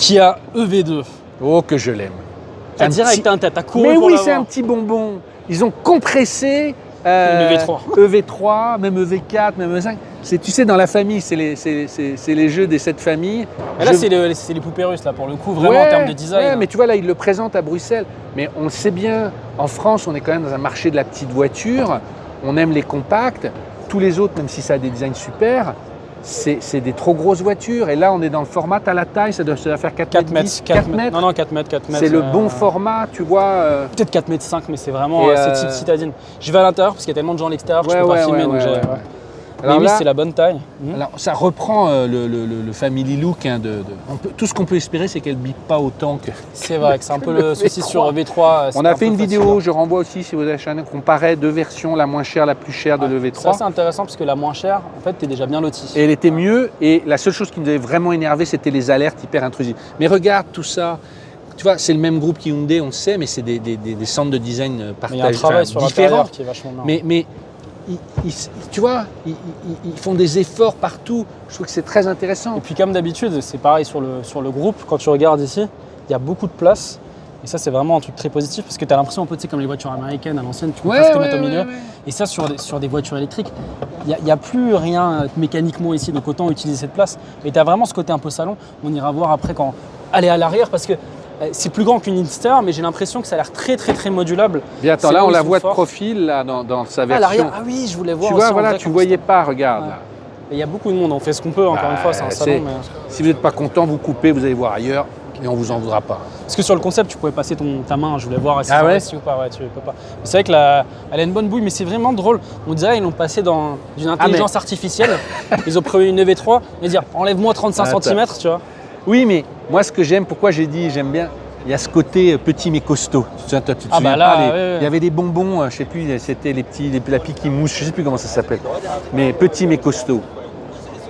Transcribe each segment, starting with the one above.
Kia EV2. Oh, que je l'aime. T'as direct, t'as couru Mais pour oui, l'avoir. c'est un petit bonbon. Ils ont compressé Une EV3. EV3, même EV4, même EV5. Tu sais, dans la famille, c'est les jeux des 7 familles. Mais là, c'est les poupées russes, là, pour le coup, vraiment en termes de design. Ouais, mais tu vois, là, ils le présentent à Bruxelles. Mais on le sait bien, en France, on est quand même dans un marché de la petite voiture. On aime les compacts. Tous les autres, même si ça a des designs super, c'est des trop grosses voitures. Et là, on est dans le format à la taille, ça doit faire 4 mètres. 4 mètres. Non, 4 mètres. C'est le bon format, tu vois. Peut-être 4 mètres 5, mais c'est vraiment ce type citadine. Je vais à l'intérieur parce qu'il y a tellement de gens à l'extérieur que je peux pas filmer. Alors oui, là, c'est la bonne taille. Alors, ça reprend le family look. Hein, tout ce qu'on peut espérer, c'est qu'elle ne bip pas autant que. C'est vrai que c'est un peu le souci sur V3. On a fait une vidéo, je renvoie aussi si vous avez acheté, on comparait deux versions, la moins chère, la plus chère de l'EV3. Ça, c'est intéressant parce que la moins chère, en fait, tu es déjà bien loti. Et elle était mieux. Et la seule chose qui nous avait vraiment énervé, c'était les alertes hyper intrusives. Mais regarde tout ça. Tu vois, c'est le même groupe qu'Hyundai, on le sait, mais c'est des centres de design partagés. Il y a un travail sur l'intérieur qui est vachement bien. Mais tu vois, ils font des efforts partout. Je trouve que c'est très intéressant. Et puis comme d'habitude, c'est pareil sur le groupe. Quand tu regardes ici, il y a beaucoup de place. Et ça, c'est vraiment un truc très positif parce que tu as l'impression un peu, tu sais, comme les voitures américaines à l'ancienne, tu peux presque te mettre au milieu. Et ça, sur des voitures électriques, il n'y a plus rien mécaniquement ici, donc autant utiliser cette place. Et tu as vraiment ce côté un peu salon. On ira voir après quand aller à l'arrière parce que c'est plus grand qu'une Inster, mais j'ai l'impression que ça a l'air très très très modulable. Bien, attends, là on la voit de profil là, dans sa version. À l'arrière, ah oui, je voulais voir. Tu vois, voilà, tu ne voyais pas, regarde. Là. Il y a beaucoup de monde, on fait ce qu'on peut, encore une fois, c'est un salon. Mais... Si vous n'êtes pas content, vous coupez, vous allez voir ailleurs et on ne vous en voudra pas. Parce que sur le concept, tu pouvais passer ta main, je voulais voir si ouais ou pas, ouais, tu peux pas. C'est vrai que elle a une bonne bouille, mais c'est vraiment drôle. On dirait qu'ils l'ont passé d'une intelligence artificielle. Ils ont pris une EV3 et dire enlève-moi 35 cm, tu vois. Oui, mais moi ce que j'aime, pourquoi j'ai dit j'aime bien, il y a ce côté petit mais costaud. Tu te souviens pas, il y avait des bonbons, je sais plus, c'était la pique mousse, je sais plus comment ça s'appelle, mais petit mais costaud.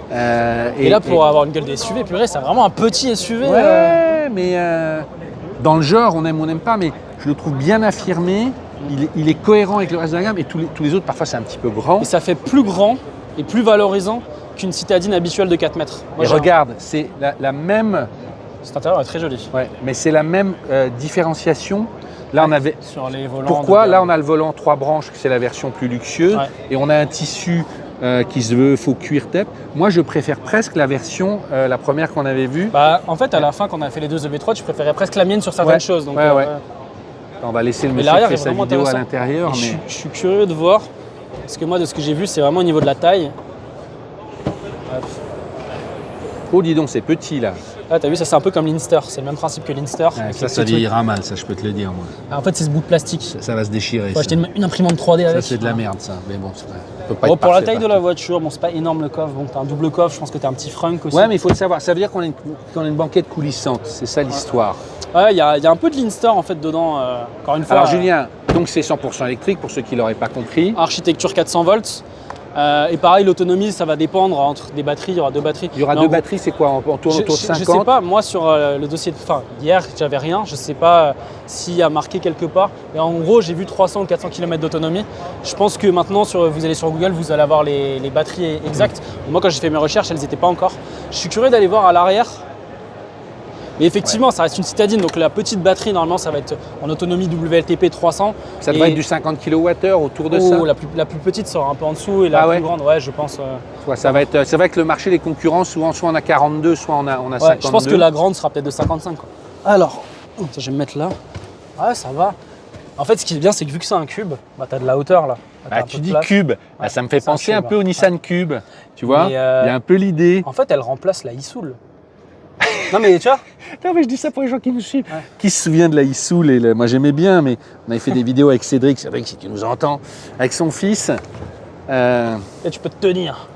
Et là, pour avoir une gueule des SUV, purée, c'est vraiment un petit SUV. Ouais, mais dans le genre, on aime pas, mais je le trouve bien affirmé. Il est cohérent avec le reste de la gamme et tous les autres, parfois, c'est un petit peu grand. Et ça fait plus grand et plus valorisant qu'une citadine habituelle de 4 mètres. Moi, regarde, c'est la même. Cet intérieur est très joli. Ouais, mais c'est la même différenciation. Là, on avait. Sur les volants. Pourquoi ? Là, on a le volant 3 branches, c'est la version plus luxueuse, et on a un tissu qui se veut faux cuir TEP. Moi, je préfère presque la version, la première qu'on avait vue. En fait, à la fin, quand on a fait les deux EV3, tu préférais presque la mienne sur certaines choses. Donc, On va laisser le monsieur faire sa vidéo à l'intérieur. Mais... Je suis curieux de voir, parce que moi, de ce que j'ai vu, c'est vraiment au niveau de la taille. Oh, dis donc, c'est petit là. Là, t'as vu, ça c'est un peu comme l'Inster, c'est le même principe que l'Inster. Ça vieillira mal, ça je peux te le dire moi. En fait, c'est ce bout de plastique. Ça va se déchirer. Faut acheter une imprimante 3D avec. Ça c'est de la merde ça, mais bon, peut pas être pour la taille de la voiture, bon, c'est pas énorme le coffre. Bon, t'as un double coffre, je pense que t'as un petit frunk aussi. Ouais, mais il faut le savoir. Ça veut dire qu'on a une banquette coulissante, c'est ça l'histoire. Ouais, il y a un peu de l'Inster en fait dedans, encore une fois. Alors Julien, donc c'est 100% électrique pour ceux qui l'auraient pas compris. Architecture 400 volts. Et pareil, l'autonomie, ça va dépendre entre des batteries. Il y aura deux batteries. Il y aura deux batteries, c'est quoi? On tourne autour de 50? Je sais pas. Moi, sur le dossier hier, j'avais rien. Je sais pas s'il y a marqué quelque part. Et en gros, j'ai vu 300 ou 400 km d'autonomie. Je pense que maintenant, vous allez sur Google, vous allez avoir les batteries exactes. Moi, quand j'ai fait mes recherches, elles n'étaient pas encore. Je suis curieux d'aller voir à l'arrière. Mais effectivement, ça reste une citadine, donc la petite batterie, normalement, ça va être en autonomie WLTP 300. Ça devrait être du 50 kWh autour de ça. La plus petite sera un peu en dessous et la plus grande, ouais, je pense. Ça va être, c'est vrai que le marché des concurrents, souvent, soit on a 42, soit on a 52. Je pense que la grande sera peut-être de 55. Quoi. Alors, ça, je vais me mettre là. Ouais, ça va. En fait, ce qui est bien, c'est que vu que c'est un cube, tu as de la hauteur là. Tu dis cube, ça me fait penser un peu au Nissan Cube. Tu vois, il y a un peu l'idée. En fait, elle remplace la e-Soul. Non mais tu vois. Non mais je dis ça pour les gens qui nous suivent. Qui se souvient de la e-Soul? Moi j'aimais bien, mais on avait fait des vidéos avec Cédric, si tu nous entends, avec son fils. Et tu peux te tenir.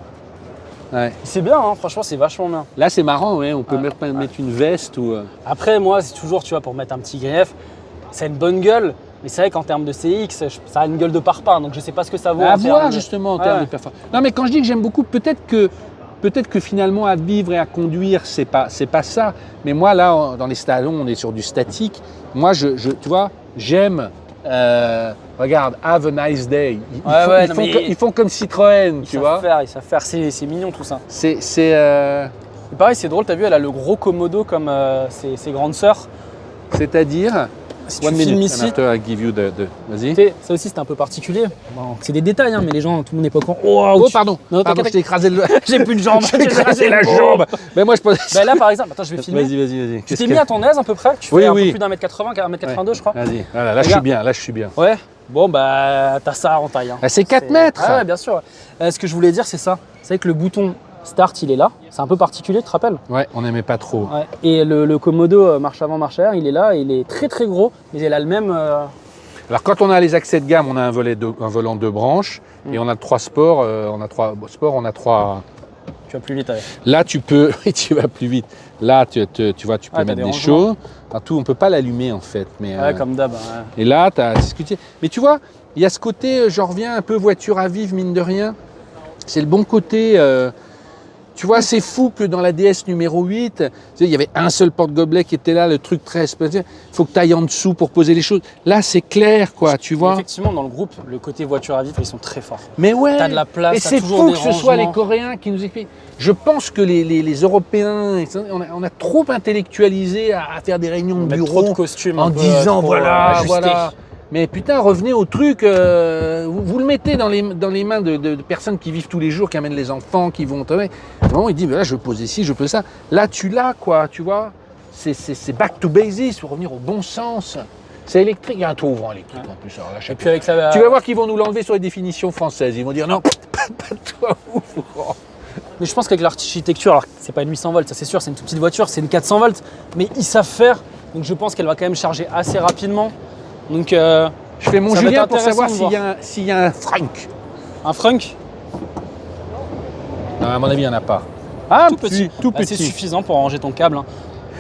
Ouais. C'est bien, hein, franchement c'est vachement bien. Là c'est marrant, ouais, on peut mettre une veste ou. Après moi c'est toujours, tu vois, pour mettre un petit grief, c'est une bonne gueule. Mais c'est vrai qu'en termes de CX, ça a une gueule de parpaing, donc je sais pas ce que ça vaut. À voir justement en termes de performance. Non mais quand je dis que j'aime beaucoup, peut-être que finalement à vivre et à conduire, c'est pas ça. Mais moi là, dans les salons, on est sur du statique. Moi, tu vois, j'aime. Regarde, have a nice day. Ils font comme Citroën, tu vois. Ils savent faire. C'est mignon tout ça. Et pareil, c'est drôle, t'as vu, elle a le gros Komodo comme ses grandes sœurs. C'est-à-dire, Si tu one filmes minute, ici, and after I give you vas-y. ça aussi c'est un peu particulier. Bon, c'est des détails, hein, mais les gens, tout le monde n'est pas au courant. Oh, pardon, Non, pardon, je t'ai écrasé le... J'ai plus de jambes. J'ai écrasé la jambe. Mais moi, je posais ça. Bah là, par exemple, attends, je vais filmer. Vas-y. Tu t'es mis à ton aise à peu près. Tu fais Oui, un oui. peu plus d'1m80, 1m82, je crois. Vas-y, voilà, là, je suis bien. Ouais. Bon, bah, t'as ça en taille. Hein. Ah, c'est 4 mètres. Ah ouais, bien sûr. Ce que je voulais dire, c'est ça. C'est que le bouton Start, il est là. C'est un peu particulier, tu te rappelles? Ouais, on n'aimait pas trop. Ouais. Et le Komodo marche avant, marche arrière, il est là. Il est très très gros, mais il a le même. Alors, quand on a les accès de gamme, on a un volant 2 branches et on a 3 sports. On a 3 Tu vas plus vite avec. Là, tu peux. Tu vas plus vite. Là, tu vois, tu peux t'as mettre des des rangements. choses. Partout, on peut pas l'allumer en fait. Mais, Ouais, comme d'hab. Ouais. et là, tu as discuté. Mais tu vois, il y a ce côté, j'en reviens un peu voiture à vivre, mine de rien. C'est le bon côté. Tu vois, c'est fou que dans la DS numéro 8, tu sais, il y avait un seul porte-gobelet qui était là, le truc très spécial. Il faut que tu ailles en dessous pour poser les choses. Là, c'est clair, quoi, tu vois. Effectivement, dans le groupe, le côté voiture à vivre, ils sont très forts. Mais ouais. T'as de la place, et t'as c'est toujours fou des que ce soit les rangements. Coréens qui nous expliquent. Je pense que les Européens, on a trop intellectualisé à faire des réunions de Mettre bureau trop de costumes. en un peu, disant trop, voilà, ajustés. voilà. Mais putain, revenez au truc, vous le mettez dans les mains de personnes qui vivent tous les jours, qui amènent les enfants, qui vont... Ouais. Vraiment, il dit, là, je pose ici, je pose ça. Là, tu l'as, quoi, tu vois. C'est back to basics, pour revenir au bon sens. C'est électrique, il y a un toit ouvrant électrique en plus. Alors là, je sais Et puis pas. avec la. Tu vas voir qu'ils vont nous l'enlever sur les définitions françaises. Ils vont dire non, pas de toit ouvrant. Mais je pense qu'avec l'architecture, alors c'est pas une 800 volts, ça c'est sûr, c'est une toute petite voiture, c'est une 400 volts, mais ils savent faire. Donc je pense qu'elle va quand même charger assez rapidement. Donc Je fais mon ça va Julien être pour savoir intéressant de s'il y a un Frank. un Frunk, Non, à mon avis, il n'y en a pas. Ah, tout petit, tout Bah, c'est petit. suffisant pour ranger ton câble. Hein.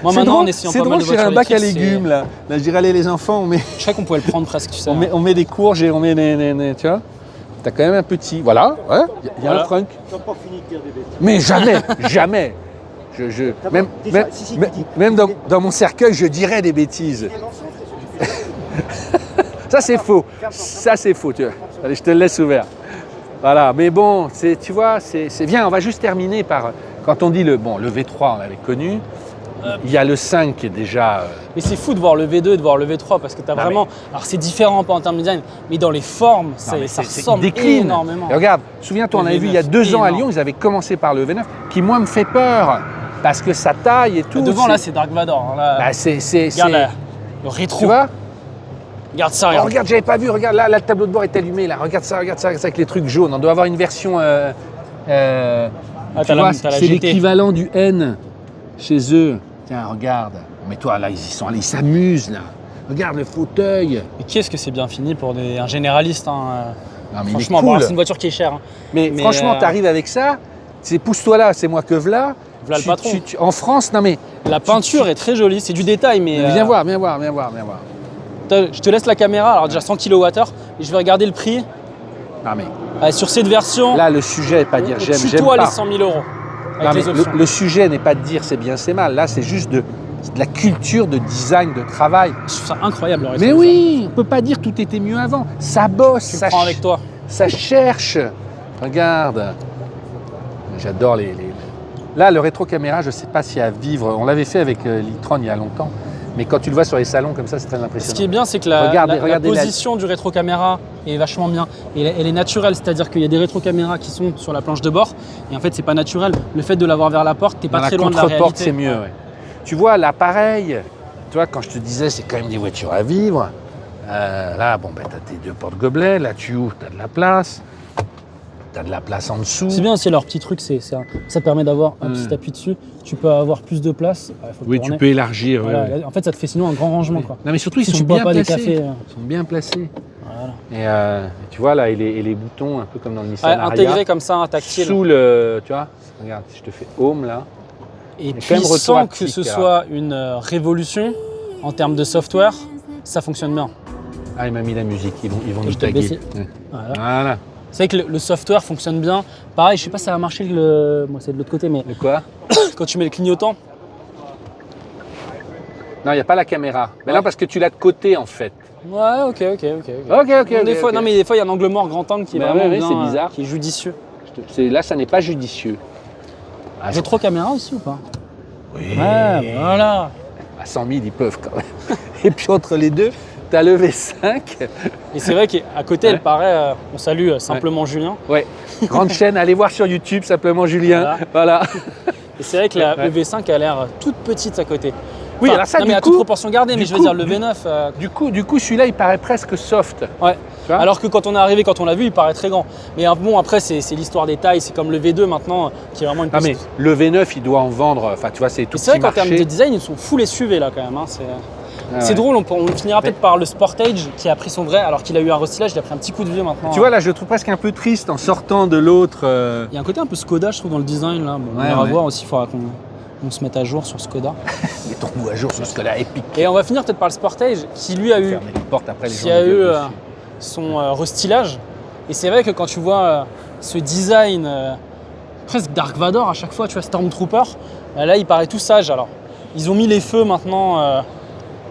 Moi C'est maintenant, drôle, en essayant c'est pas mal drôle, de j'ai voitures un bac à électriques, légumes là. Là, je dirais allez les enfants, je crois qu'on pouvait le prendre presque, tu sais. on met des courges et on met tu vois. T'as quand même un petit, voilà, ouais, il y a Voilà. un Frank. T'as pas fini de dire des bêtises. Mais jamais, jamais. T'as Même, pas- déjà, même, si, même- tu dis. même dans mon cercueil, je dirais des bêtises. Prévention, c'est suffisant. Ça c'est faux. Ça c'est faux. Tu vois. Allez, je te le laisse ouvert. Voilà. Mais bon, tu vois, c'est bien. On va juste terminer par quand on dit le V3, on l'avait connu. Il y a le 5 qui est déjà. Mais c'est fou de voir le V2 et de voir le V3 parce que tu as Non, vraiment. Alors c'est différent pas en termes de design, mais dans les formes, ça il ressemble décline. énormément. Et regarde, souviens-toi, on Le avait vu il V9, y a 2 ans à énorme. Lyon, ils avaient commencé par le V9, qui moi me fait peur parce que sa taille et tout. Devant là, c'est Dark Vador. Hein, là. Bah, Regarde là, le rétro. Tu vois? Regarde ça, Oh, regarde. regarde, j'avais pas vu. Regarde, là, le tableau de bord est allumé. Là, regarde ça avec les trucs jaunes. On doit avoir une version. Tu t'as la- vois, t'as la c'est GT. l'équivalent du N chez eux. Tiens, regarde. Mais toi, là, ils s'amusent là. Regarde le fauteuil. Mais qu'est-ce que c'est bien fini pour un généraliste. Hein. Non, mais il est Franchement, cool. bon, alors, c'est une voiture qui est chère. Hein. Mais franchement, t'arrives avec ça. C'est pousse-toi là, c'est moi que v'là. V'là le patron. En France, non mais. La peinture est très jolie, c'est du détail, mais. Viens voir. Je te laisse la caméra, alors déjà 100 kWh, et je vais regarder le prix. Non mais. Sur cette version, Là, le sujet n'est pas de dire j'aime tutoie les pas. 100 000 euros. Avec Non, mais les options. le sujet n'est pas de dire c'est bien, c'est mal. Là, c'est juste de la culture de design, de travail. Je trouve ça incroyable le Mais rétro. oui, on peut pas dire tout était mieux avant. Ça bosse, Tu le ça, prends avec toi. ça cherche. Regarde. J'adore les. Là, le rétro-caméra, je sais pas si à vivre. On l'avait fait avec l'e-tron il y a longtemps. Mais quand tu le vois sur les salons comme ça, c'est très Ce qui est impressionnant. bien, c'est que la Regardez la- position du rétro-caméra est vachement bien. Et elle est naturelle, c'est-à-dire qu'il y a des rétro-caméras qui sont sur la planche de bord. Et en fait, c'est pas naturel. Le fait de l'avoir vers la porte, t'es pas Dans très la loin de la contre-porte, réalité. c'est mieux. Ouais. Tu vois, l'appareil, tu vois, quand je te disais, c'est quand même des voitures à vivre. Là, bon, ben, tu as tes 2 porte-gobelets. Là, tu ouvres, tu as de la place. Tu as de la place en dessous. C'est bien aussi leur petit truc, ça permet d'avoir un petit appui dessus. Tu peux avoir plus de place. Faut Oui, tourner. tu peux élargir. Voilà, ouais, ouais. En fait, ça te fait sinon un grand rangement. Quoi. Non, mais surtout, ils Si sont tu bois bien pas des placés. cafés. Ils sont bien placés. Voilà. Et tu vois, là, et les boutons, un peu comme dans le Nissan Ariya, Intégré comme ça, un tactile. sous le... Tu vois, regarde, si je te fais home, là. Et quand puis, même retour sans que haptique, ce là. soit une révolution en termes de software, ça fonctionne bien. Ah, il m'a mis la musique. Ils vont Je nous te taguer. baisser. Ouais. Voilà. Voilà. C'est vrai que le software fonctionne bien. Pareil, je sais pas si ça va marcher, moi c'est de l'autre côté, mais De quoi? quand tu mets le clignotant, Non, il n'y a pas la caméra. Mais Ouais. non, parce que tu l'as de côté, en fait. ouais, ok. Ok. Des fois, non, mais des fois il y a un angle mort grand angle qui est Bah vraiment ouais, bien, c'est bizarre. qui est judicieux. Là, ça n'est pas judicieux. Ah, Rétro caméra aussi ou pas? Oui. Ouais, voilà. À 100 000, ils peuvent quand même. Et puis entre les deux, tu as le V5. Et c'est vrai qu'à côté, Ouais. elle paraît, on salue simplement Julien. Ouais. Grande chaîne, allez voir sur YouTube, simplement Julien. Voilà. Et c'est vrai que la Ouais. EV5 a l'air toute petite à côté. Oui, alors ça, non, du mais à coup- toute proportion gardée, mais du je veux coup- dire, le V9. Du coup celui-là, il paraît presque soft. Ouais. Tu vois Alors que quand on est arrivé, quand on l'a vu, il paraît très grand. Mais bon, après, c'est l'histoire des tailles. C'est comme le V2 maintenant, qui est vraiment une Ah, piste. mais le V9, il doit en vendre. Enfin, tu vois, c'est tout Et c'est vrai petit qu'en termes de marché. design, ils sont full SUV là quand même. Hein. C'est Ah, ouais. drôle, on finira peut-être par le Sportage qui a pris son vrai, alors qu'il a eu un restylage, il a pris un petit coup de vieux maintenant. Tu vois, là, je le trouve presque un peu triste en sortant de l'autre. Il y a un côté un peu Skoda, je trouve, dans le design là. Bon, Ouais, on ira ouais. voir aussi, il faudra qu'on se mette à jour sur Skoda. Mettons-nous à jour sur ce que là épique. Et on va finir peut-être par le Sportage, qui lui a eu, Fermer les portes après les gens. qui a gueulent eu dessus. son restylage. Et c'est vrai que quand tu vois ce design presque Dark Vador à chaque fois, tu vois, Stormtrooper, là il paraît tout sage. Alors, ils ont mis les feux maintenant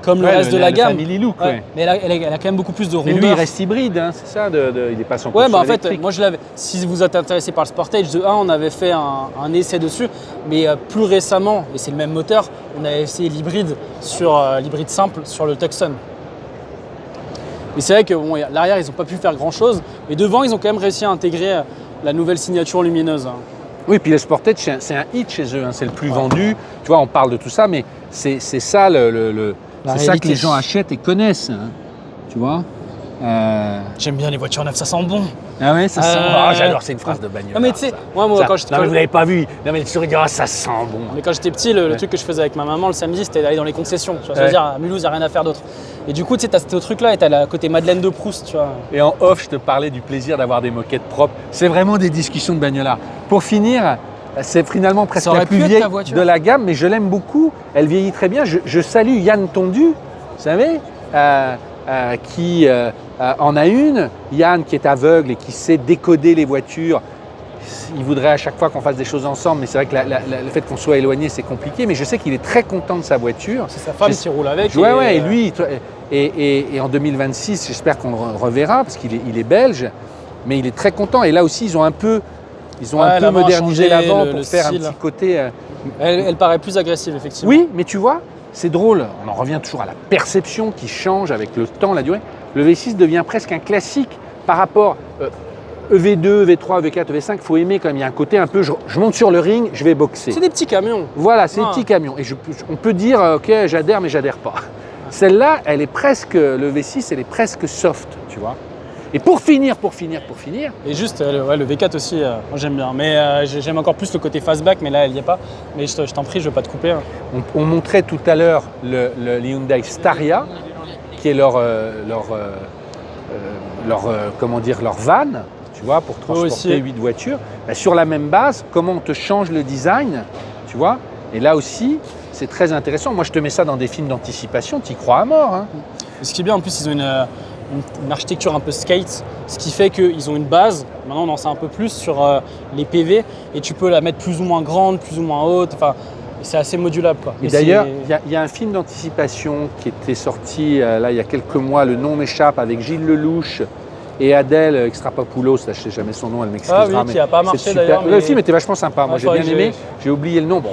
comme le Ouais, reste de la le gamme. Family look, Ouais. ouais. Mais elle a quand même beaucoup plus de Mais rondeur. lui, il reste hybride, hein, c'est ça, il est pas 100% Ouais, bah en fait, électrique. moi je l'avais. Si vous êtes intéressé par le Sportage, de 1, on avait fait un essai dessus, mais plus récemment, et c'est le même moteur, on avait essayé l'hybride sur l'hybride simple sur le Tucson. Mais c'est vrai que bon, l'arrière, ils n'ont pas pu faire grand chose, mais devant, ils ont quand même réussi à intégrer la nouvelle signature lumineuse. Oui, puis le Sportage, c'est un hit chez eux, hein, c'est le plus vendu. Tu vois, on parle de tout ça, mais c'est ça, La c'est ça que réalité. les gens achètent et connaissent. Hein, tu vois J'aime bien les voitures neuves, ça sent bon. Ah ouais, ça sent. Ah, J'adore, c'est une phrase de bagnole. Non, mais tu sais, ça. moi Ça. quand j'étais. Non, mais vous l'avez pas vu. Non, mais tu regardes, ça sent bon. Mais quand j'étais petit, le Ouais. truc que je faisais avec ma maman le samedi, c'était d'aller dans les concessions. Tu vois, Ouais. ça veut dire, à Mulhouse, il n'y a rien à faire d'autre. Et du coup, tu sais, t'as ce truc-là et t'as le côté Madeleine de Proust, tu vois. Et en off, je te parlais du plaisir d'avoir des moquettes propres. C'est vraiment des discussions de bagnolard. Pour finir, c'est finalement presque Ça aurait la pu plus être vieille ta voiture. de la gamme, mais je l'aime beaucoup. Elle vieillit très bien. Je salue Yann Tondu, vous savez, qui en a une. Yann qui est aveugle et qui sait décoder les voitures. Il voudrait à chaque fois qu'on fasse des choses ensemble, mais c'est vrai que le fait qu'on soit éloigné, c'est compliqué. Mais je sais qu'il est très content de sa voiture. C'est sa femme Je- qui roule avec. Ouais, et lui, et en 2026, j'espère qu'on le reverra parce qu'il est belge, mais il est très content. Et là aussi, ils ont un peu Ouais, l'avant a modernisé changé, l'avant le pour faire style. un petit côté. Elle paraît plus agressive, effectivement. Oui, mais tu vois, c'est drôle. On en revient toujours à la perception qui change avec le temps, la durée. Le V6 devient presque un classique par rapport EV2, EV3, EV4, EV5. Il faut aimer quand même. Il y a un côté un peu, je monte sur le ring, je vais boxer. C'est des petits camions. Voilà, c'est Ah. des petits camions. Et on peut dire, ok, j'adhère, mais j'adhère pas. Celle-là, elle est presque, le V6, elle est presque soft, tu vois. Et pour finir, Et juste, le V4 aussi, moi j'aime bien. Mais j'aime encore plus le côté fastback, mais là, elle n'y est pas. Mais je t'en prie, je ne veux pas te couper. Hein. on montrait tout à l'heure le Hyundai Staria, qui est leur van, tu vois, pour transporter aussi. 8 voitures. Bah, sur la même base, comment on te change le design, tu vois. Et là aussi, c'est très intéressant. Moi, je te mets ça dans des films d'anticipation, tu y crois à mort. Hein. Et ce qui est bien, en plus, ils ont une architecture un peu skate, ce qui fait qu'ils ont une base. Maintenant, on en sait un peu plus sur les PV et tu peux la mettre plus ou moins grande, plus ou moins haute. Enfin, c'est assez modulable, quoi. Et d'ailleurs, il y a un film d'anticipation qui était sorti là il y a quelques mois, le nom m'échappe, avec Gilles Lelouch et Adèle Extrapopoulos, là, je ne sais jamais son nom, elle m'excusera. Ah oui, qui n'a pas c'est marché super. d'ailleurs. Le mais- film était vachement sympa, moi Ah, j'ai bien faudrait que aimé, j'ai oublié le nom. Bon,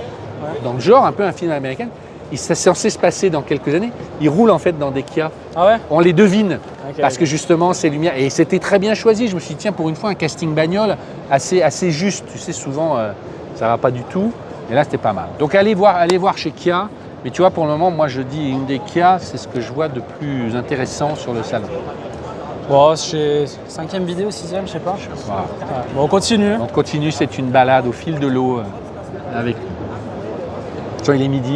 dans le genre, un peu un film américain. C'est censé se passer dans quelques années. Ils roulent en fait dans des Kia. Ah ouais. On les devine Ok, parce ok. que justement ces lumières. Et c'était très bien choisi. Je me suis dit, tiens, pour une fois, un casting bagnole assez juste. Tu sais, souvent, ça va pas du tout. Et là, c'était pas mal. Donc allez voir chez Kia. Mais tu vois, pour le moment, moi je dis une des Kia, c'est ce que je vois de plus intéressant sur le salon. Bon, c'est 5e vidéo, 6e, je sais pas. Voilà. Ouais. Bon, on continue. On continue, c'est une balade au fil de l'eau avec. Tu vois, il est midi.